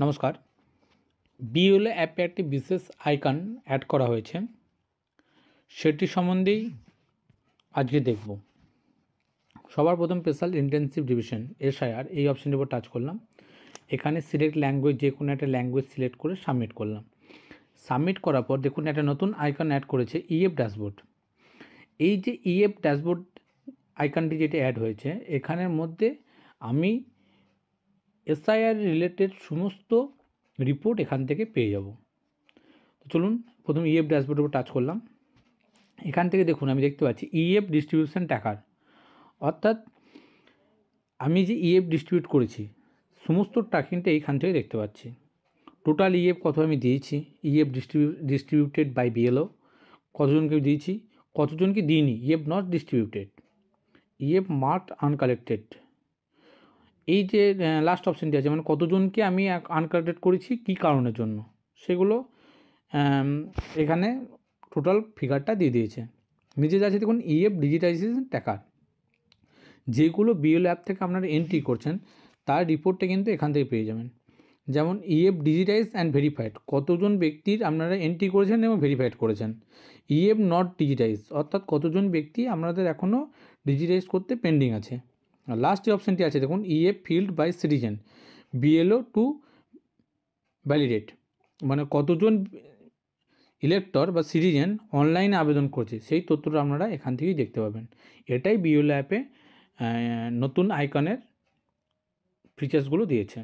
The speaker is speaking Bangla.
নমস্কার। বিএলও অ্যাপে একটি বিশেষ আইকন অ্যাড করা হয়েছে, সেটি সম্বন্ধেই আজকে দেখব। সবার প্রথম স্পেশাল ইন্টেনসিভ ডিভিশন SIR এই অপশানের উপর টাচ করলাম। এখানে সিলেক্ট ল্যাঙ্গুয়েজ, যে কোনো একটা ল্যাঙ্গুয়েজ সিলেক্ট করে সাবমিট করলাম। সাবমিট করার পর দেখুন একটা নতুন আইকন অ্যাড করেছে, EF ড্যাশবোর্ড। এই যে EF ড্যাশবোর্ড আইকনটি যেটা অ্যাড হয়েছে, এখানের মধ্যে আমি SIR রিলেটেড সমস্ত রিপোর্ট এখান থেকে পেয়ে যাব। তো চলুন প্রথম EF ড্যাশবোর্ডের উপর টাচ করলাম। এখান থেকে দেখুন আমি দেখতে পাচ্ছি EF ডিস্ট্রিবিউশন ট্র্যাকার, অর্থাৎ আমি যে EF ডিস্ট্রিবিউট করেছি সমস্ত ট্র্যাকিংটা এইখান থেকে দেখতে পাচ্ছি। টোটাল EF কত আমি দিয়েছি, EF ডিস্ট্রিবিউটেড বাই BLO কতজনকে দিয়েছি, কতজনকে দিইনি, EF not distributed, EF marked uncollected. এই যে লাস্ট অপশানটি আছে, মানে কতজনকে আমি আনকালেক্টেড করেছি কী কারণের জন্য, সেগুলো এখানে টোটাল ফিগারটা দিয়ে দিয়েছে। নিচে যাচ্ছে দেখুন EF ডিজিটাইজেশন ট্র্যাকার, যেগুলো BLO অ্যাপ থেকে আপনারা এন্ট্রি করছেন তার রিপোর্টটা কিন্তু এখান থেকে পেয়ে যাবেন। যেমন EF ডিজিটাইজ অ্যান্ড ভেরিফাইড, কতজন ব্যক্তির আপনারা এন্ট্রি করেছেন এবং ভেরিফাইড করেছেন। EF নট ডিজিটাইজ, অর্থাৎ কতজন ব্যক্তি আপনাদের এখনও ডিজিটাইজ করতে পেন্ডিং আছে। আর লাস্ট যে অপশানটি আছে দেখুন EF field by citizen BLO to validate, মানে কতজন ইলেক্টর বা সিটিজেন অনলাইনে আবেদন করছে সেই তথ্যটা আপনারা এখান থেকেই দেখতে পাবেন। এটাই BLO অ্যাপে নতুন আইকনের ফিচার্সগুলো দিয়েছে।